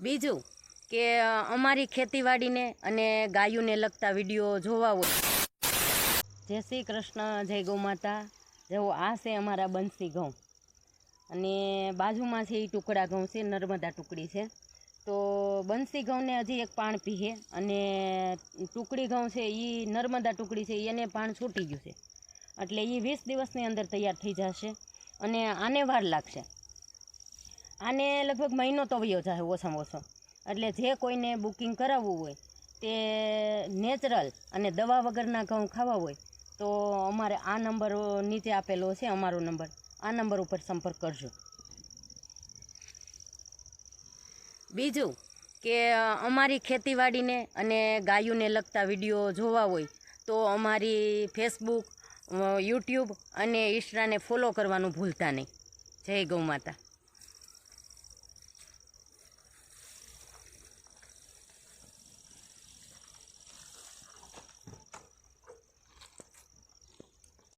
બીજું કે અમારી ખેતીવાડીને અને ગાયોને લગતા વિડીયો જોવા હોય, જય શ્રી કૃષ્ણ, જય ગૌ માતા. જેવો આ છે અમારા બંસી ઘઉં અને બાજુમાં છે એ ટુકડા ઘઉં છે, નર્મદા ટુકડી છે. તો બંસી ઘઉંને હજી એક પાણ પીએ અને ટુકડી ઘઉં છે એ નર્મદા ટુકડી છે એને પાણ છૂટી ગયું છે, એટલે એ 20 દિવસની અંદર તૈયાર થઈ જશે અને આને વાર લાગશે. આને લગભગ મહિનો તો વયો જશે ઓછામાં ઓછો. એટલે જે કોઈને બુકિંગ કરાવવું હોય તે નેચરલ અને દવા વગરના ઘઉં ખાવા હોય તો અમારે આ નંબર નીચે આપેલો છે, અમારો નંબર, આ નંબર ઉપર સંપર્ક કરજો. બીજું કે અમારી ખેતીવાડીને અને ગાયોને લગતા વિડીયો જોવા હોય તો અમારી ફેસબુક, યુટ્યુબ અને ઇન્સ્ટાને ફોલો કરવાનું ભૂલતા નહીં. જય ગૌ માતા.